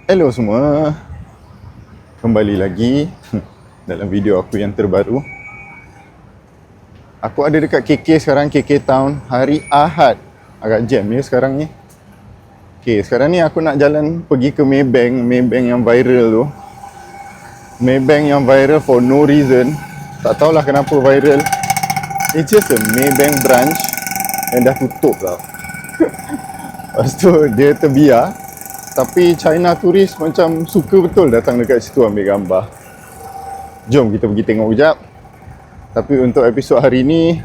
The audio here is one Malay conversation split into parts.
Hello semua, kembali lagi dalam video aku yang terbaru. Aku ada dekat KK sekarang, KK Town, hari Ahad. Agak jam ya sekarang ni. Okay, sekarang ni aku nak jalan pergi ke Maybank yang viral tu. Maybank yang viral for no reason. Tak tahulah kenapa viral. It's just a Maybank branch yang dah tutup tau. Lepas tu dia terbiar. Tapi China turis macam suka betul datang dekat situ ambil gambar. Jom kita pergi tengok sekejap. Tapi untuk episod hari ni,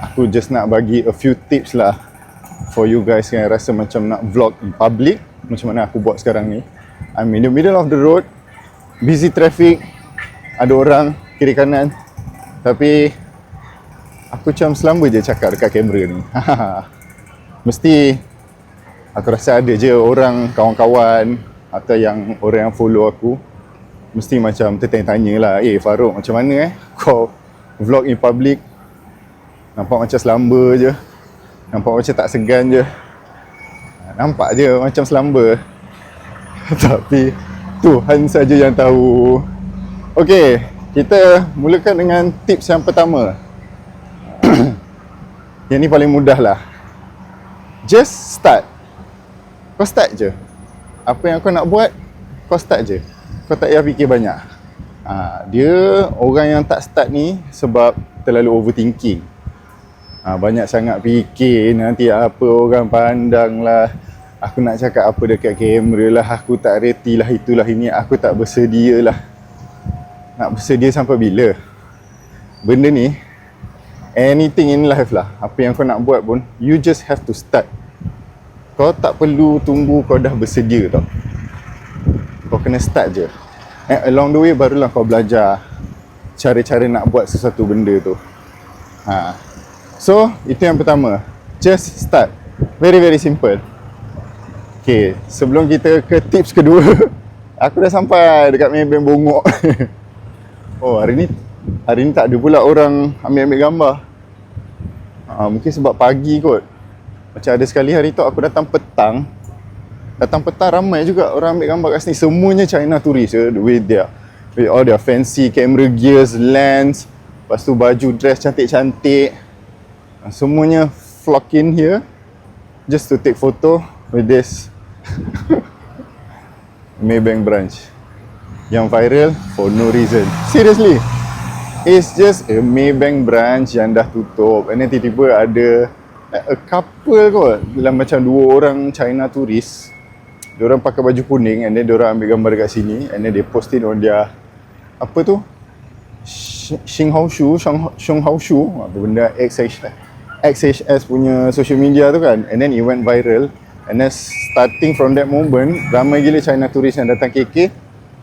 aku just nak bagi a few tips lah for you guys yang rasa macam nak vlog in public, macam mana aku buat sekarang ni. I'm in the middle of the road, busy traffic, ada orang kiri kanan. Tapi aku macam selamba je cakap dekat kamera ni. Mesti aku rasa ada je orang, kawan-kawan atau yang orang yang follow aku mesti macam tertanya-tanya lah, Farouk macam mana kau vlog in public, nampak macam selamba je, nampak macam tak segan je, nampak je macam selamba. Tapi Tuhan saja yang tahu. Okay, kita mulakan dengan tips yang pertama. Yang ni paling mudah lah. Just start. Kau start je. Apa yang kau nak buat, kau start je. Kau tak payah fikir banyak. Dia orang yang tak start ni sebab terlalu overthinking. Banyak sangat fikir nanti apa orang pandang lah, aku nak cakap apa dekat kamera lah, aku tak reti lah, itulah ini, aku tak bersedia lah. Nak bersedia sampai bila? Benda ni, anything in life lah, apa yang kau nak buat pun, you just have to start. Kau tak perlu tunggu kau dah bersedia tau. Kau kena start je. And along the way barulah kau belajar cara-cara nak buat sesuatu benda tu. So, itu yang pertama. Just start. Very very simple. Okay, sebelum kita ke tips kedua, aku dah sampai dekat Maybank Bongok. Oh, hari ni tak ada pula orang ambil gambar. Mungkin sebab pagi kot. Macam ada sekali hari tu aku datang petang ramai juga orang ambil gambar kat sini. Semuanya China tourist je, with all their fancy camera gears, lens, lepas tu baju dress cantik-cantik. Semuanya flock in here just to take photo with this Maybank branch yang viral for no reason. Seriously, it's just a Maybank branch yang dah tutup, and then tiba-tiba ada a couple kot, dalam macam dua orang China tourist. Diorang pakai baju kuning, and then diorang ambil gambar dekat sini, and then they post it on their apa tu, Xinghaoshu, apa benda, XHS punya social media tu kan. And then it went viral, and then starting from that moment, ramai gila China tourist yang datang KK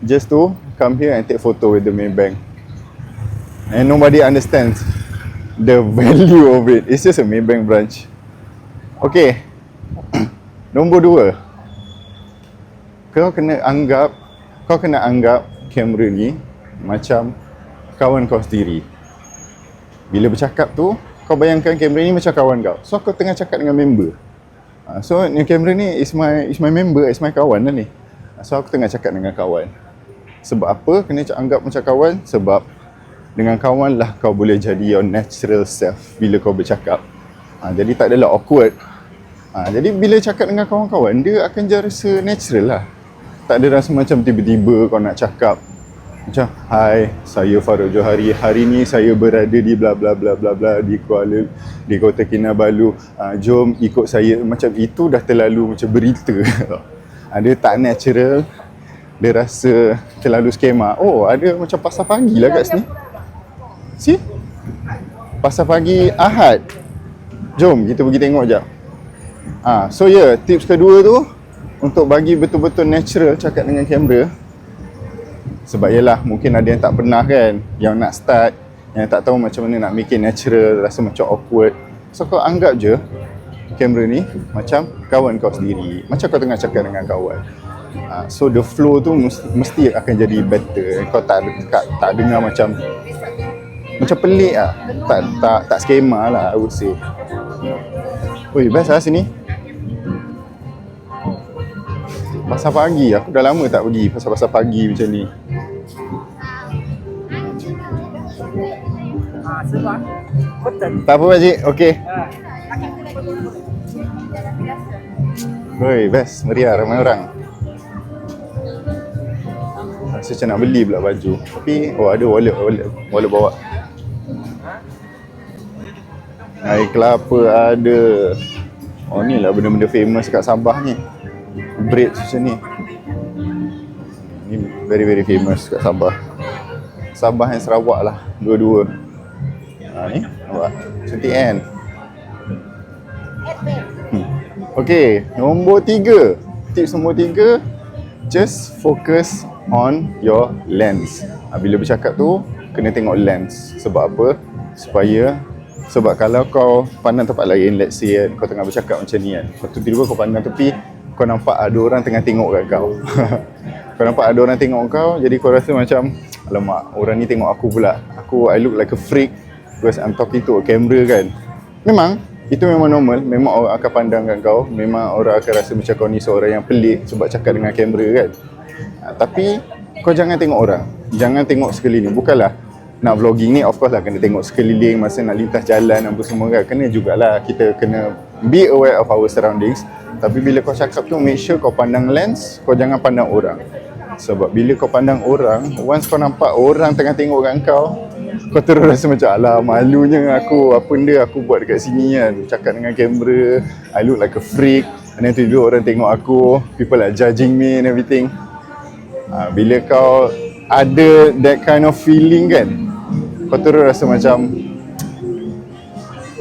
just to come here and take photo with the Maybank. And nobody understands the value of it. It's just a Maybank branch. Okay. Nombor 2. Kau kena anggap kamera ni macam kawan kau sendiri. Bila bercakap tu, kau bayangkan kamera ni macam kawan kau. So kau tengah cakap dengan member. So ni kamera ni is my member, is my kawan lah ni. So aku tengah cakap dengan kawan. Sebab apa kena anggap macam kawan? Sebab dengan kawan lah kau boleh jadi your natural self bila kau bercakap. Jadi tak adalah awkward. Jadi bila cakap dengan kawan-kawan, dia akan je rasa natural lah. Tak ada rasa macam tiba-tiba kau nak cakap macam, "Hai, saya Farouk Johari. Hari ni saya berada di bla bla bla bla bla di Kota Kinabalu. Jom ikut saya." Macam itu dah terlalu macam berita. Dia tak natural. Dia rasa terlalu skema. Oh, ada macam pasar pagi lah kat sini. See? Pasar pagi Ahad. Jom kita pergi tengok jap. So tips kedua tu untuk bagi betul-betul natural cakap dengan kamera. Sebab yelah, mungkin ada yang tak pernah kan, yang nak start, yang tak tahu macam mana nak make it natural, rasa macam awkward. So kau anggap je kamera ni macam kawan kau sendiri, macam kau tengah cakap dengan kawan. So the flow tu mesti akan jadi better. Kau tak dengar macam pelik lah. Tak skema lah, I would say. Ui, best lah sini. Pasar pagi, aku dah lama tak pergi pasar-pasar pagi macam ni. Sebab betul. Tak apa pakcik, okey. Oi, best, meriah, ramai orang. Rasa macam nak beli pula baju. Tapi, ada wallet bawa. Air kelapa ada. Oh, ni lah benda-benda famous kat Sabah ni. Braids macam ni. Ni very very famous kat Sabah. Sabah dan Sarawak lah, dua-dua. Ni, nampak? Cantik kan? Okay, nombor 3. Tips nombor 3, just focus on your lens. Bila bercakap tu, kena tengok lens. Sebab apa? Sebab kalau kau pandang tempat lain, let's say kau tengah bercakap macam ni kan, lepas tu tiba-tiba kau pandang tepi, kau nampak ada orang tengah tengok kat kau. Kau nampak ada orang tengok kau, jadi kau rasa macam, alamak, orang ni tengok aku pula. I look like a freak because I'm talking to a camera kan. Memang, itu memang normal. Memang orang akan pandang kat kau. Memang orang akan rasa macam kau ni seorang yang pelik sebab cakap dengan kamera kan. Tapi kau jangan tengok orang. Jangan tengok sekeliling. Bukanlah nak vlogging ni, of course lah kena tengok sekeliling. Masa nak lintas jalan apa semua kan, kena jugalah. Kita kena be aware of our surroundings. Tapi bila kau cakap tu, make sure kau pandang lens. Kau jangan pandang orang. Sebab bila kau pandang orang, once kau nampak orang tengah tengok kat kau terus rasa macam, alah malunya aku, apa benda aku buat dekat sini kan, cakap dengan kamera, I look like a freak, and then tiba-tiba orang tengok aku, people are judging me and everything. Bila kau ada that kind of feeling kan, kau terus rasa macam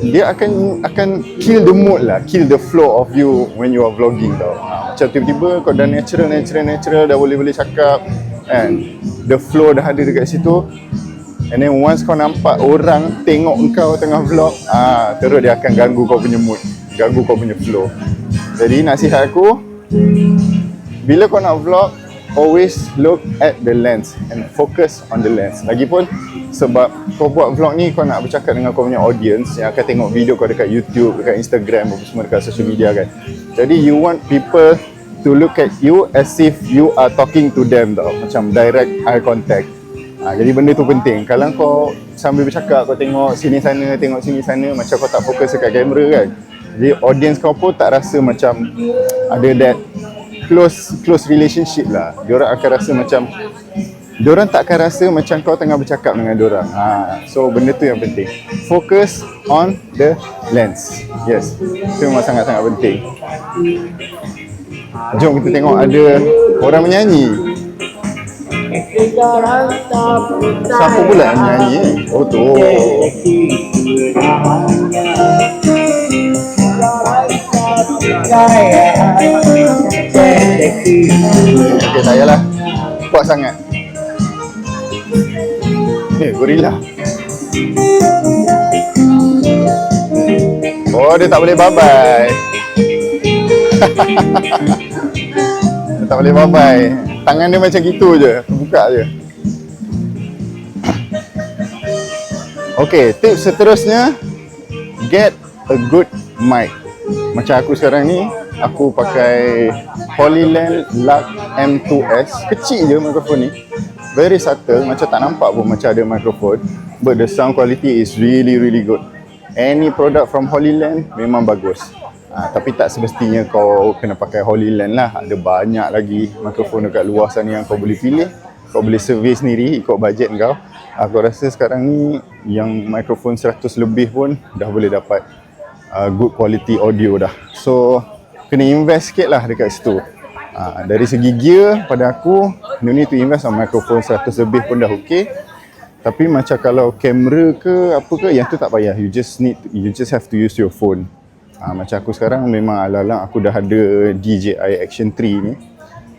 dia akan kill the mood lah, kill the flow of you when you are vlogging tau. Macam tiba-tiba kau dah natural, dah boleh cakap and the flow dah ada dekat situ. And then once kau nampak orang tengok kau tengah vlog, terus dia akan ganggu kau punya mood, ganggu kau punya flow. Jadi nasihat aku, bila kau nak vlog, always look at the lens and focus on the lens. Lagipun sebab kau buat vlog ni, kau nak bercakap dengan kau punya audience yang akan tengok video kau dekat YouTube, dekat Instagram, apa semua dekat social media kan. Jadi you want people to look at you as if you are talking to them tau, macam direct eye contact. Jadi benda tu penting. Kalau kau sambil bercakap, kau tengok sini sana, macam kau tak fokus dekat kamera kan. Jadi audience kau pun tak rasa macam ada that close relationship lah. Diorang akan rasa macam, diorang tak akan rasa macam kau tengah bercakap dengan diorang. So benda tu yang penting. Focus on the lens. Yes, itu memang sangat-sangat penting. Jom kita tengok ada orang menyanyi. Siapa pula yang menyanyi? Oh tu. Okay, tak payahlah. Kuat sangat. Gorilla. Oh, dia tak boleh bye-bye. Dia tak boleh bye-bye. Tangan dia macam gitu je, buka je. Okay, tips seterusnya, get a good mic. Macam aku sekarang ni, aku pakai Holyland Lux M2S. Kecil je mikrofon ni, very subtle, macam tak nampak pun macam ada mikrofon. But the sound quality is really good. Any product from Holyland memang bagus. Tapi tak semestinya kau kena pakai Holyland lah. Ada banyak lagi mikrofon dekat luar sana yang kau boleh pilih. Kau boleh survey sendiri ikut bajet kau. Aku rasa sekarang ni yang mikrofon 100 lebih pun dah boleh dapat good quality audio dah. So kena invest sikit lah dekat situ. Dari segi gear, pada aku you need to invest on mikrofon 100 lebih pun dah okay. Tapi macam kalau kamera ke apa ke, yang tu tak payah. You just have to use your phone. Macam aku sekarang memang ala-ala aku dah ada DJI Action 3 ni.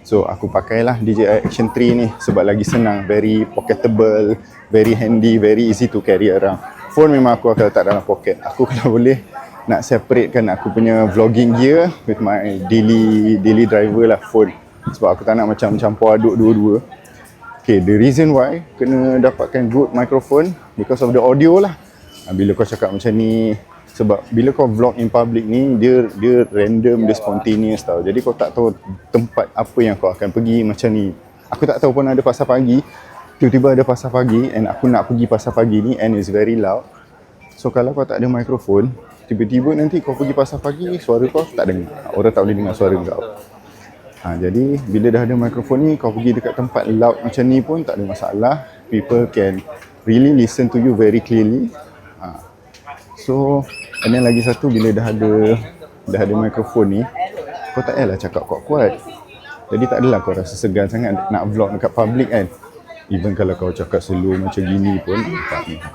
So aku pakailah DJI Action 3 ni sebab lagi senang, very pocketable, very handy, very easy to carry around. Phone memang aku akan letak dalam pocket. Aku kalau boleh nak separatekan aku punya vlogging gear with my daily driver lah, phone. Sebab aku tak nak macam campur aduk dua-dua. Okay, the reason why kena dapatkan good microphone because of the audio lah. Bila kau cakap macam ni, Sebab bila kau vlog in public ni, dia random, dia spontaneous tau. Jadi kau tak tahu tempat apa yang kau akan pergi. Macam ni, aku tak tahu pun ada pasar pagi. Tiba-tiba ada pasar pagi and aku nak pergi pasar pagi ni and it's very loud. So kalau kau tak ada mikrofon, tiba-tiba nanti kau pergi pasar pagi, suara kau tak dengar. Orang tak boleh dengar suara kau. Jadi bila dah ada mikrofon ni, kau pergi dekat tempat loud macam ni pun tak ada masalah. People can really listen to you very clearly. So, and then lagi satu, bila dah ada mikrofon ni, kau tak payahlah cakap kuat-kuat. Jadi tak adalah kau rasa segan sangat nak vlog dekat public kan. Even kalau kau cakap slow macam gini pun,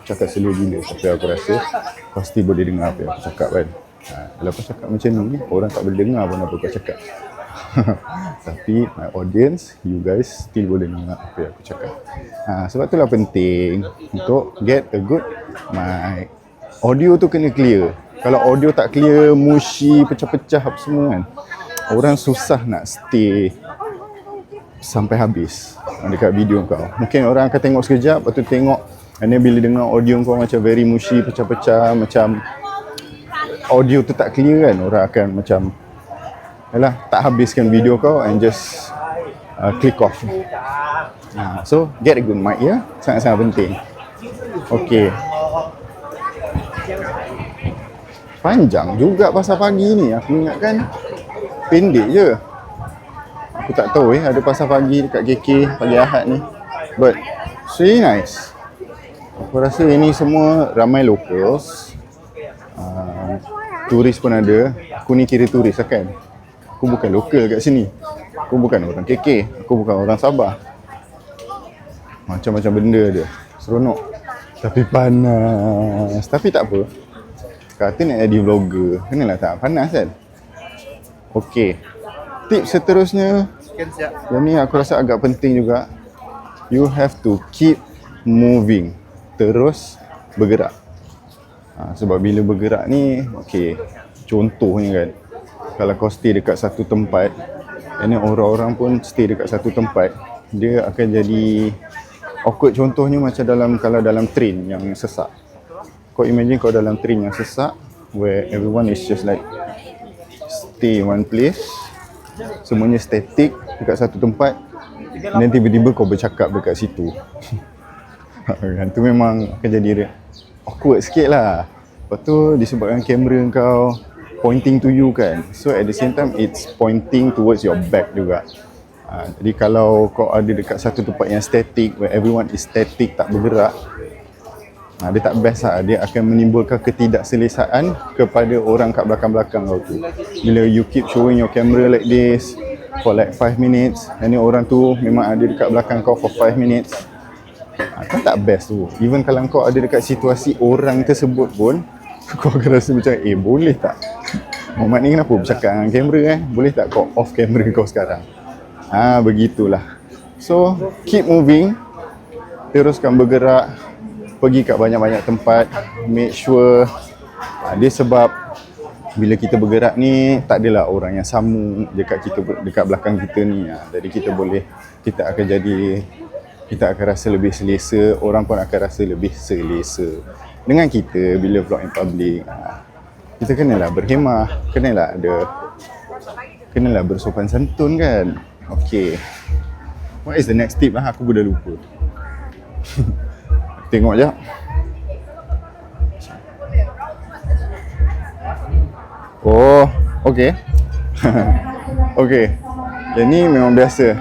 cakap slow gila, tapi aku rasa pasti boleh dengar apa yang aku cakap kan. Kalau kau cakap macam ni, orang tak boleh dengar pun apa kau cakap. Tapi my audience, you guys still boleh dengar apa yang aku cakap. Sebab itulah penting untuk get a good mic. Audio tu kena clear. Kalau audio tak clear, mushy, pecah-pecah apa semua kan, orang susah nak stay sampai habis dekat video kau. Mungkin orang akan tengok sekejap, lepas tu tengok, and then bila dengar audio kau macam very mushy, pecah-pecah, macam audio tu tak clear kan, orang akan macam yalah, tak habiskan video kau and just click off. So get a good mic ya, sangat-sangat penting. Okay, panjang juga pasar pagi ni. Aku ingatkan pendek je. Aku tak tahu ada pasar pagi dekat KK pagi Ahad ni. But it's really nice. Aku rasa ini semua ramai locals. Turis pun ada. Aku ni kira turis lah kan. Aku bukan lokal kat sini. Aku bukan orang KK. Aku bukan orang Sabah. Macam-macam benda dia. Seronok. Tapi panas. Tapi tak apa. Kata nak jadi vlogger, kenalah tak panas kan. Okay, tips seterusnya, yang ni aku rasa agak penting juga. You have to keep moving, terus bergerak. Sebab bila bergerak ni, okay, contohnya kan, kalau kau stay dekat satu tempat, and orang-orang pun stay dekat satu tempat, dia akan jadi awkward. Contohnya macam kalau dalam train yang sesak. Kau imagine kau dalam train yang sesak, where everyone is just like stay in one place, semuanya static dekat satu tempat, dan tiba-tiba kau bercakap dekat situ. Itu memang akan jadi awkward sikit lah. Lepas tu disebabkan kamera kau pointing to you kan, so at the same time it's pointing towards your back juga. Jadi kalau kau ada dekat satu tempat yang static, where everyone is static, tak bergerak, dia tak best lah. Dia akan menimbulkan ketidakselesaan kepada orang kat belakang-belakang kau tu. Bila you keep showing your camera like this for like 5 minutes, and then orang tu memang ada dekat belakang kau for 5 minutes, kan tak best tu. Even kalau kau ada dekat situasi orang tersebut pun, kau akan rasa macam boleh tak Muhammad ni kenapa bercakap dengan kamera boleh tak kau off kamera kau sekarang. Begitulah. So keep moving, teruskan bergerak, pergi kat banyak-banyak tempat. Make sure dia sebab bila kita bergerak ni tak adalah orang yang sama dekat belakang kita ni. Jadi kita akan rasa lebih selesa, orang pun akan rasa lebih selesa dengan kita bila vlog in public. Kita kenalah berhemah, kenalah bersopan santun kan. Okay, what is the next tip lah, aku dah lupa. Tengok je. Oh, okay. Okay, yang ni memang biasa.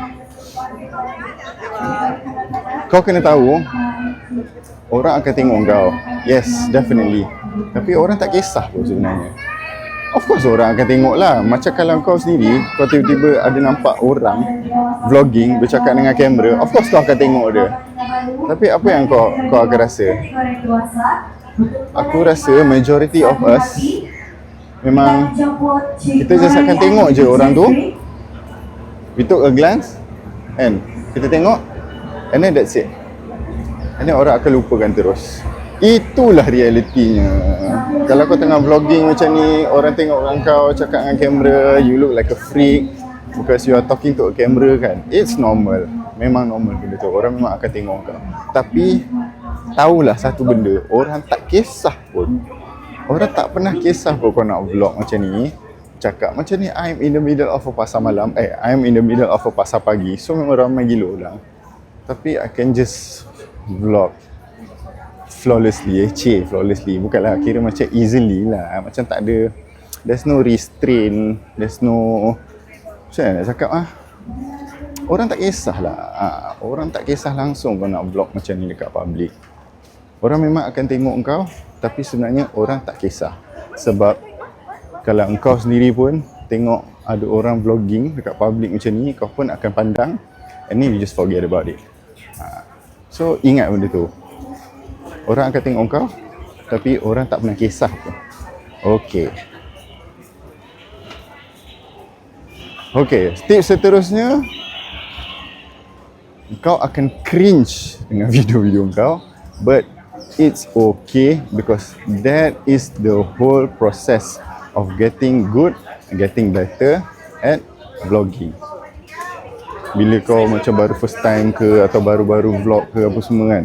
Kau kena tahu, orang akan tengok kau. Yes, definitely. Tapi orang tak kisah pun sebenarnya. Of course orang akan tengok lah. Macam kalau kau sendiri, kau tiba-tiba ada nampak orang vlogging, bercakap dengan kamera, of course kau akan tengok dia. Tapi apa yang kau akan rasa? Aku rasa majority of us memang kita just akan tengok je orang tu. We took a glance and kita tengok, and then that's it. And then orang akan lupakan terus. Itulah realitinya. Kalau kau tengah vlogging macam ni, orang tengok orang kau cakap dengan kamera, you look like a freak because you are talking to a camera kan. It's normal. Memang normal benda tu. Orang memang akan tengok kau. Tapi tahulah satu benda, orang tak kisah pun. Orang tak pernah kisah pun kau nak vlog macam ni. Cakap macam ni, I'm in the middle of a pasar malam. I'm in the middle of a pasar pagi. So memang ramai gila orang. Tapi I can just vlog flawlessly. Flawlessly. Bukanlah kira macam easily lah. Macam tak ada, there's no restraint. There's no, macam mana nak cakap orang tak kisah lah. Orang tak kisah langsung kau nak vlog macam ni dekat public. Orang memang akan tengok kau, tapi sebenarnya orang tak kisah. Sebab kalau engkau sendiri pun tengok ada orang vlogging dekat public macam ni, kau pun akan pandang, and then you just forget about it. So ingat benda tu. Orang akan tengok kau, tapi orang tak pernah kisah pun. Okay, tips seterusnya, kau akan cringe dengan video-video kau, but it's okay because that is the whole process of getting good, getting better at vlogging. Bila kau macam baru first time ke atau baru-baru vlog ke apa semua kan,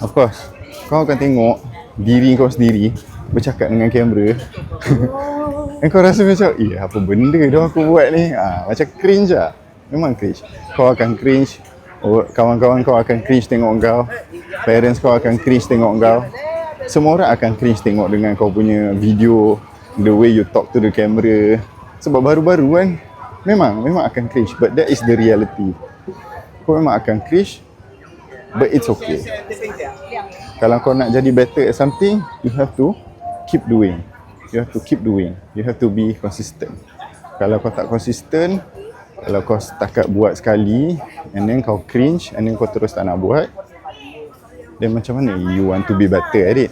of course kau akan tengok diri kau sendiri bercakap dengan kamera dan kau rasa macam, apa benda dah aku buat ni, macam cringe lah. Memang cringe. Kau akan cringe, kawan-kawan kau akan cringe tengok kau, parents kau akan cringe tengok kau, semua orang akan cringe tengok dengan kau punya video, the way you talk to the camera. Sebab baru-baru kan, memang akan cringe, but that is the reality. Kau memang akan cringe, but it's okay. Kalau kau nak jadi better at something, you have to keep doing. You have to be consistent. Kalau kau tak consistent, kalau kau setakat buat sekali and then kau cringe and then kau terus tak nak buat, then macam mana you want to be better at it?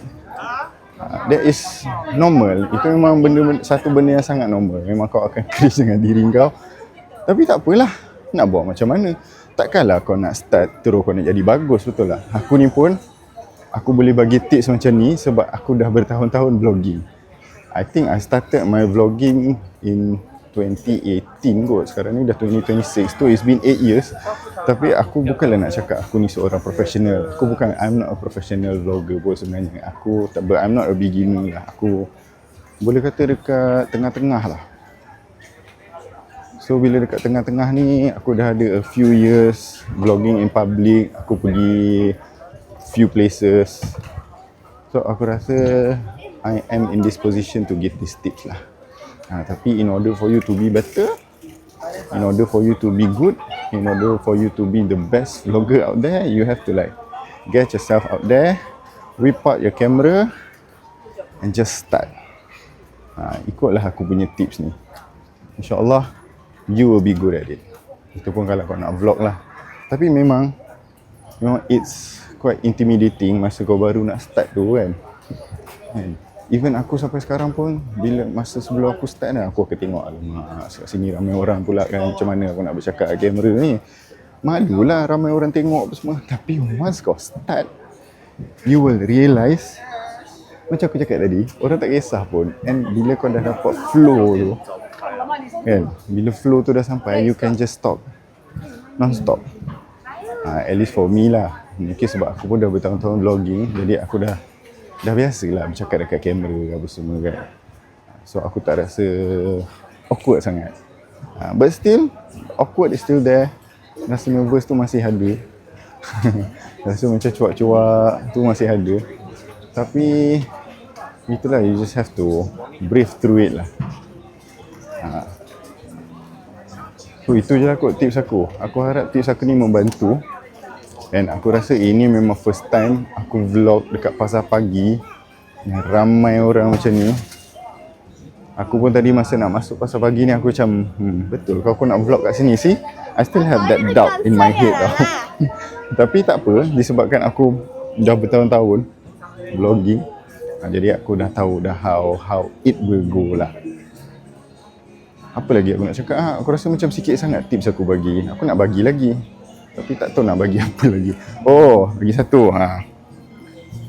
That is normal. Itu memang satu benda yang sangat normal. Memang kau akan cringe dengan diri kau. Tapi tak apalah, nak buat macam mana. Takkanlah kau nak start terus kau nak jadi bagus, betul lah. Aku ni pun, aku boleh bagi tips macam ni sebab aku dah bertahun-tahun vlogging. I think I started my vlogging in 2018 kot. Sekarang ni dah 2026 tu. It's been 8 years. Tapi aku bukanlah nak cakap aku ni seorang profesional. I'm not a professional vlogger pun sebenarnya. I'm not a beginner lah. Aku boleh kata dekat tengah-tengah lah. So bila dekat tengah-tengah ni, aku dah ada a few years vlogging in public. Aku pergi few places. So aku rasa I am in this position to give these tips lah. Tapi in order for you to be better, in order for you to be good, in order for you to be the best vlogger out there, you have to get yourself out there, whip out your camera and just start. Ikutlah aku punya tips ni. InsyaAllah you will be good at it. Itu pun kalau kau nak vlog lah. Tapi memang it's quite intimidating masa kau baru nak start tu kan. Even aku sampai sekarang pun, bila masa sebelum aku start dah, aku akan tengok, alamak, sini ramai orang pula kan, macam mana aku nak bercakap kat kamera ni. Malulah ramai orang tengok apa semua. Tapi once kau start, you will realise, macam aku cakap tadi, orang tak kisah pun. And bila kau dah dapat flow tu kan, bila flow tu dah sampai, you can just stop, non-stop. At least for me lah. Mungkin sebab aku pun dah bertahun-tahun vlogging, jadi aku dah biasa lah bercakap dekat kamera apa semua kan. So aku tak rasa awkward sangat. But still, awkward is still there. Rasa nervous tu masih ada. Rasa macam cuak-cuak tu masih ada. Tapi itulah, you just have to breathe through it lah. So itu je lah kot tips aku. Aku harap tips aku ni membantu. Dan aku rasa ini memang first time aku vlog dekat pasar pagi yang ramai orang macam ni. Aku pun tadi masa nak masuk pasar pagi ni aku macam, betul kau aku nak vlog kat sini. See, I still have that doubt in my head tau. Tapi tak apa, disebabkan aku dah bertahun-tahun vlogging, jadi aku dah tahu dah how it will go lah. Apa lagi aku nak cakap? Aku rasa macam sikit sangat tips aku bagi. Aku nak bagi lagi, tapi tak tahu nak bagi apa lagi. Bagi satu.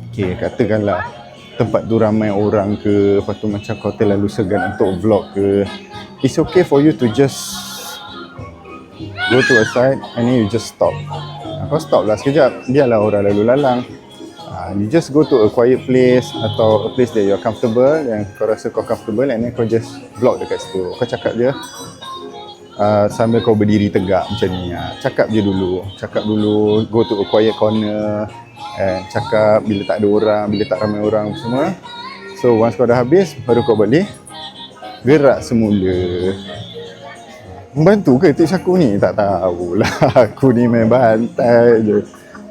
Okay, katakanlah tempat tu ramai orang ke, lepas tu macam kau terlalu segan untuk vlog ke, it's okay for you to just go to a side and then you just stop. Kau stop lah sekejap, biarlah orang lalu lalang. You just go to a quiet place atau a place that you're comfortable, yang kau rasa kau comfortable, and then kau just vlog dekat situ. Kau cakap je sambil kau berdiri tegak macam ni. Cakap je dulu. Cakap dulu, go to a quiet corner, cakap bila tak ada orang, bila tak ramai orang semua. So once kau dah habis, baru kau boleh gerak semula. Membantu ke tips aku ni? Tak tahulah. Aku ni main bantai je.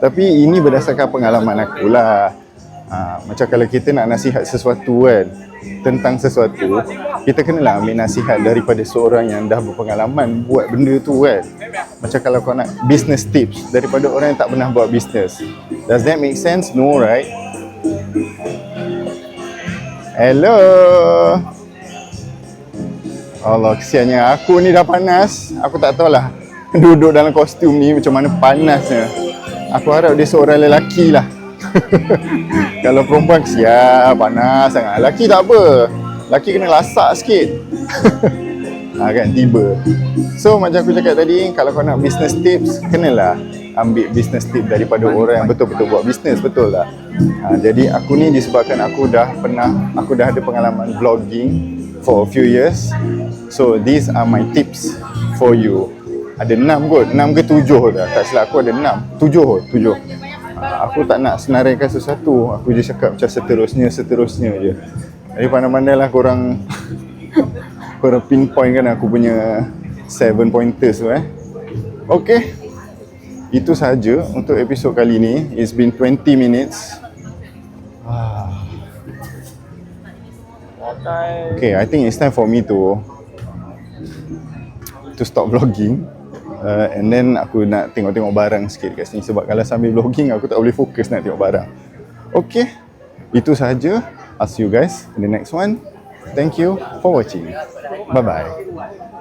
Tapi ini berdasarkan pengalaman aku lah. Macam kalau kita nak nasihat sesuatu kan, tentang sesuatu, kita kenalah ambil nasihat daripada seorang yang dah berpengalaman buat benda tu kan. Macam kalau kau nak business tips daripada orang yang tak pernah buat business. Does that make sense? No, right? Hello. Allah, kesiannya aku ni dah panas. Aku tak tahulah duduk dalam kostum ni macam mana panasnya. Aku harap dia seorang lelaki lah. Kalau perempuan kesian, panas sangat. Lelaki tak apa. Lelaki kena lasak sikit. Kan tiba. So macam aku cakap tadi, kalau kau nak business tips, kenalah ambil business tip daripada orang yang betul-betul buat business, betul tak? Jadi aku ni disebabkan aku dah ada pengalaman vlogging for a few years. So these are my tips for you. Ada 6 kot, 6 ke 7 dah. Tak silap aku ada 6, 7 kot, 7. Aku tak nak senaraikan sesuatu. Aku je cakap macam seterusnya je. Jadi pandai-pandai lah korang korang pinpoint kan aku punya 7 pointers tu Okay. Itu sahaja untuk episod kali ni. It's been 20 minutes. Okay, I think it's time for me to stop vlogging. And then aku nak tengok-tengok barang sikit kat sini. Sebab kalau sambil vlogging aku tak boleh fokus nak tengok barang. Okay, itu sahaja. I'll see you guys in the next one. Thank you for watching. Bye-bye.